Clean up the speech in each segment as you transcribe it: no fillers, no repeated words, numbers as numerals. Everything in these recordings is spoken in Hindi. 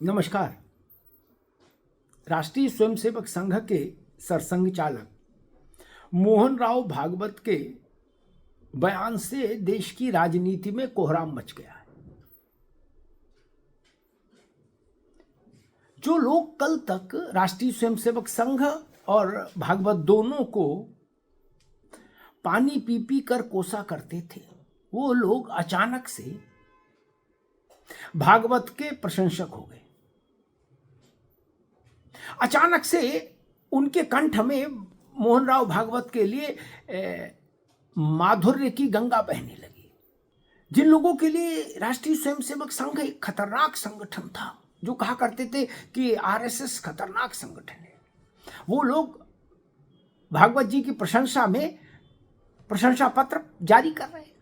नमस्कार। राष्ट्रीय स्वयंसेवक संघ के सरसंघ चालक मोहन राव भागवत के बयान से देश की राजनीति में कोहराम मच गया है। जो लोग कल तक राष्ट्रीय स्वयंसेवक संघ और भागवत दोनों को पानी पी पी कर कोसा करते थे, वो लोग अचानक से भागवत के प्रशंसक हो गए। अचानक से उनके कंठ में मोहन राव भागवत के लिए माधुर्य की गंगा बहने लगी। जिन लोगों के लिए राष्ट्रीय स्वयंसेवक संघ एक खतरनाक संगठन था, जो कहा करते थे कि आरएसएस खतरनाक संगठन है, वो लोग भागवत जी की प्रशंसा में प्रशंसा पत्र जारी कर रहे हैं,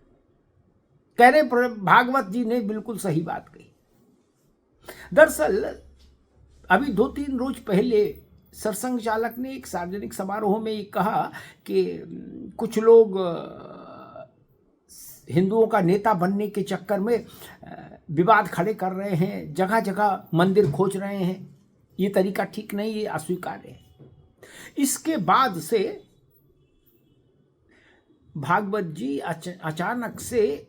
कह रहे भागवत जी ने बिल्कुल सही बात कही। दरअसल अभी 2-3 रोज पहले सरसंघ चालक ने एक सार्वजनिक समारोह में ये कहा कि कुछ लोग हिंदुओं का नेता बनने के चक्कर में विवाद खड़े कर रहे हैं, जगह जगह मंदिर खोज रहे हैं, ये तरीका ठीक नहीं, ये अस्वीकार्य है। इसके बाद से भागवत जी अचानक से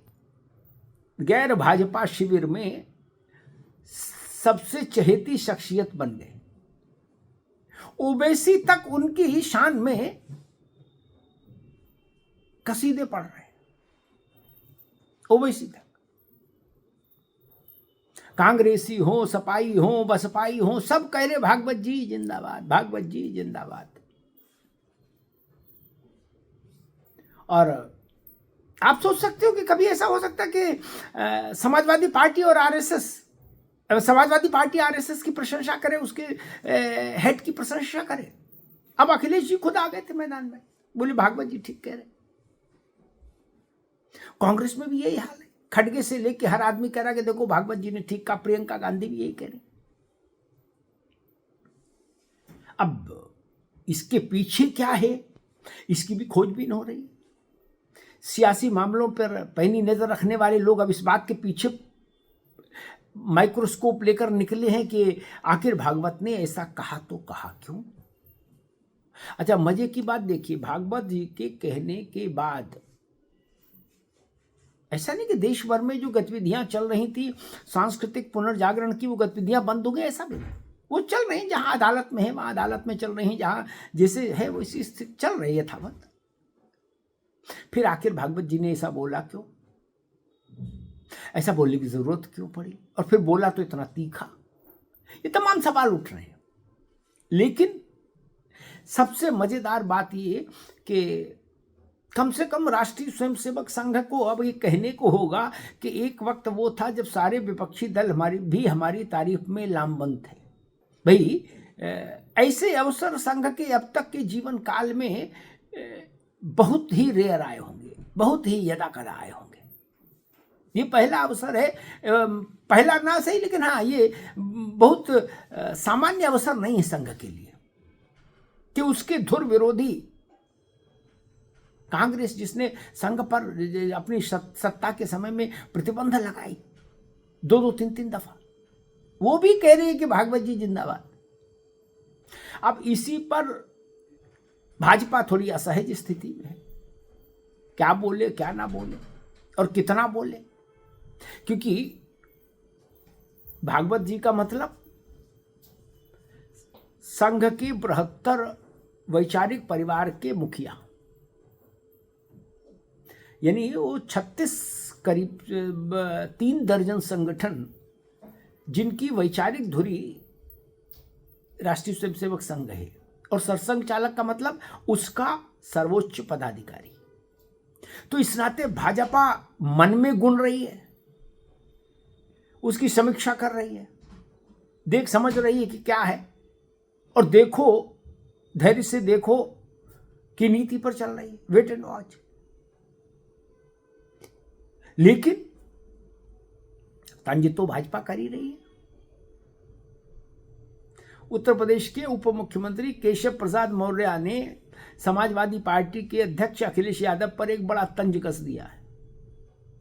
गैर भाजपा शिविर में सबसे चहेती शख्सियत बन गए। ओवैसी तक उनकी ही शान में कसीदे पढ़ रहे हैं। ओवैसी तक, कांग्रेसी हो, सपाई हो, बसपाई हो, सब कह रहे भागवत जी जिंदाबाद, भागवत जी जिंदाबाद। और आप सोच सकते हो कि कभी ऐसा हो सकता है कि समाजवादी पार्टी और आरएसएस, समाजवादी पार्टी आरएसएस की प्रशंसा करे, उसके हेड की प्रशंसा करे। अब अखिलेश जी खुद आ गए थे मैदान में, बोले भागवत जी ठीक कह रहे। कांग्रेस में भी यही हाल है, खड़गे से लेके हर आदमी कह रहा कि देखो भागवत जी ने ठीक कहा, प्रियंका गांधी भी यही कह रहे। अब इसके पीछे क्या है, इसकी भी खोजबीन हो रही है। सियासी मामलों पर पैनी नजर रखने वाले लोग अब इस बात के पीछे माइक्रोस्कोप लेकर निकले हैं कि आखिर भागवत ने ऐसा कहा तो कहा क्यों। अच्छा, मजे की बात देखिए, भागवत जी के कहने के बाद ऐसा नहीं कि देश भर में जो गतिविधियां चल रही थी सांस्कृतिक पुनर्जागरण की, वो गतिविधियां बंद हो गई, ऐसा भी नहीं। वो चल रही, जहां अदालत में है वहां अदालत में चल रही, जहां जैसे है वैसी स्थिति चल रही है यथावत। फिर आखिर भागवत जी ने ऐसा बोला क्यों, ऐसा बोलने की जरूरत क्यों पड़ी, और फिर बोला तो इतना तीखा, ये तमाम सवाल उठ रहे हैं। लेकिन सबसे मजेदार बात ये कि कम से कम राष्ट्रीय स्वयंसेवक संघ को अब ये कहने को होगा कि एक वक्त वो था जब सारे विपक्षी दल हमारी तारीफ में लामबंद थे। भाई ऐसे अवसर संघ के अब तक के जीवन काल में बहुत ही रेयर आए होंगे, बहुत ही यदाकदा आए होंगे। ये पहला अवसर है, पहला ना सही, लेकिन हाँ ये बहुत सामान्य अवसर नहीं है संघ के लिए कि उसके धुर विरोधी कांग्रेस, जिसने संघ पर अपनी सत्ता के समय में प्रतिबंध लगाई 2-3 दफा, वो भी कह रही है कि भागवत जी जिंदाबाद। अब इसी पर भाजपा थोड़ी असहज स्थिति में है, क्या बोले क्या ना बोले और कितना बोले, क्योंकि भागवत जी का मतलब संघ के बृहत्तर वैचारिक परिवार के मुखिया, यानी वो 36 करीब 3 दर्जन संगठन जिनकी वैचारिक धुरी राष्ट्रीय स्वयंसेवक संघ है, और सरसंघ चालक का मतलब उसका सर्वोच्च पदाधिकारी। तो इस नाते भाजपा मन में गुन रही है, उसकी समीक्षा कर रही है, देख समझ रही है कि क्या है, और देखो, धैर्य से देखो कि नीति पर चल रही है, वेट एंड वॉच। लेकिन तंज तो भाजपा कर ही रही है। उत्तर प्रदेश के उप मुख्यमंत्री केशव प्रसाद मौर्य ने समाजवादी पार्टी के अध्यक्ष अखिलेश यादव पर एक बड़ा तंज कस दिया है।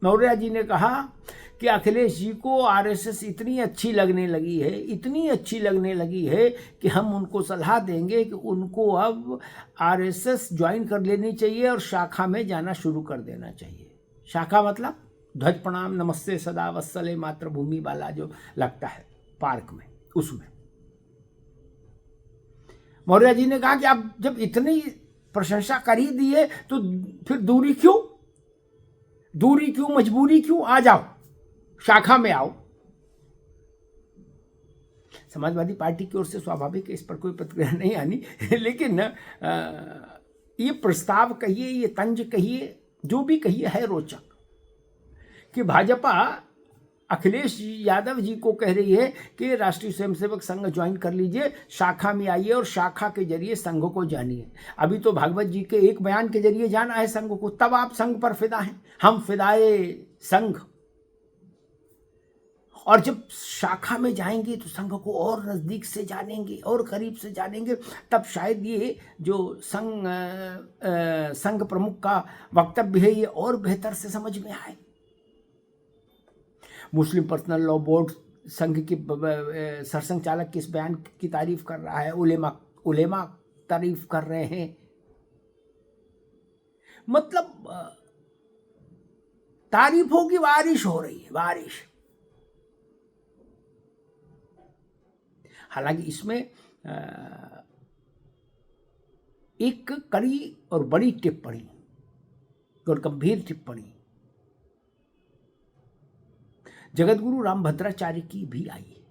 मौर्य जी ने कहा कि अखिलेश जी को आरएसएस इतनी अच्छी लगने लगी है, इतनी अच्छी लगने लगी है कि हम उनको सलाह देंगे कि उनको अब आरएसएस ज्वाइन कर लेनी चाहिए और शाखा में जाना शुरू कर देना चाहिए। शाखा मतलब ध्वज प्रणाम, नमस्ते सदा वत्सले मातृभूमि वाला जो लगता है पार्क में, उसमें। मौर्य जी ने कहा कि आप जब इतनी प्रशंसा कर ही दिए तो फिर दूरी क्यों, मजबूरी क्यों, आ जाओ, शाखा में आओ। समाजवादी पार्टी की ओर से स्वाभाविक इस पर कोई प्रतिक्रिया नहीं आनी, लेकिन ये प्रस्ताव कहिए, ये तंज कहिए, जो भी कहिए, है रोचक कि भाजपा अखिलेश यादव जी को कह रही है कि राष्ट्रीय स्वयंसेवक संघ ज्वाइन कर लीजिए, शाखा में आइए और शाखा के जरिए संघ को जानिए। अभी तो भागवत जी के एक बयान के जरिए जाना है संघ को, तब आप संघ पर फिदा हैं, हम फिदाए संघ। और जब शाखा में जाएंगे तो संघ को और नजदीक से जानेंगे और करीब से जानेंगे, तब शायद ये जो संघ प्रमुख का वक्तव्य है ये और बेहतर से समझ में आए। मुस्लिम पर्सनल लॉ बोर्ड संघ की सरसंघ चालक किस बयान की तारीफ कर रहा है, उलेमा तारीफ कर रहे हैं। मतलब तारीफों की बारिश हो रही है, बारिश। हालांकि इसमें एक कड़ी और बड़ी टिप्पणी और गंभीर टिप्पणी जगतगुरु रामभद्राचार्य की भी आई है।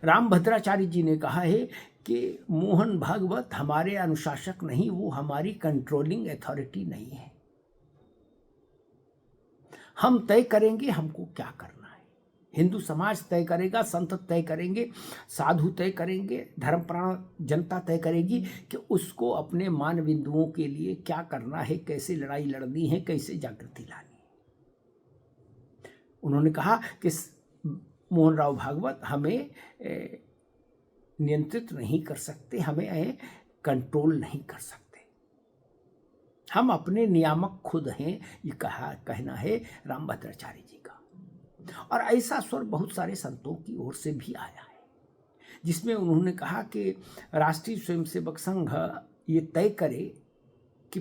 रामभद्राचार्य जी ने कहा है कि मोहन भागवत हमारे अनुशासक नहीं, वो हमारी कंट्रोलिंग अथॉरिटी नहीं है। हम तय करेंगे हमको क्या करना है, हिंदू समाज तय करेगा, संत तय करेंगे, साधु तय करेंगे, धर्मप्राण जनता तय करेगी कि उसको अपने मान बिंदुओं के लिए क्या करना है, कैसे लड़ाई लड़नी है, कैसे जागृति लानी है। उन्होंने कहा कि मोहन राव भागवत हमें नियंत्रित नहीं कर सकते, हमें कंट्रोल नहीं कर सकते, हम अपने नियामक खुद हैं, ये कहना है रामभद्राचार्य जी का। और ऐसा स्वर बहुत सारे संतों की ओर से भी आया है, जिसमें उन्होंने कहा कि राष्ट्रीय स्वयंसेवक संघ ये तय करे कि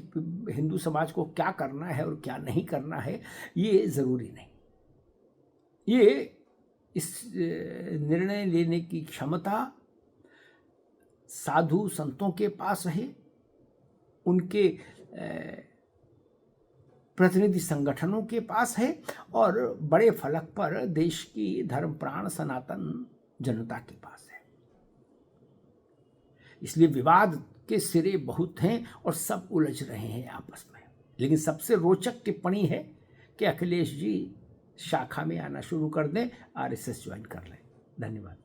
हिंदू समाज को क्या करना है और क्या नहीं करना है, ये जरूरी नहीं। ये इस निर्णय लेने की क्षमता साधु संतों के पास है, उनके प्रतिनिधि संगठनों के पास है, और बड़े फलक पर देश की धर्मप्राण सनातन जनता के पास है। इसलिए विवाद के सिरे बहुत हैं और सब उलझ रहे हैं आपस में। लेकिन सबसे रोचक टिप्पणी है कि अखिलेश जी शाखा में आना शुरू कर दें, आरएसएस ज्वाइन कर लें। धन्यवाद।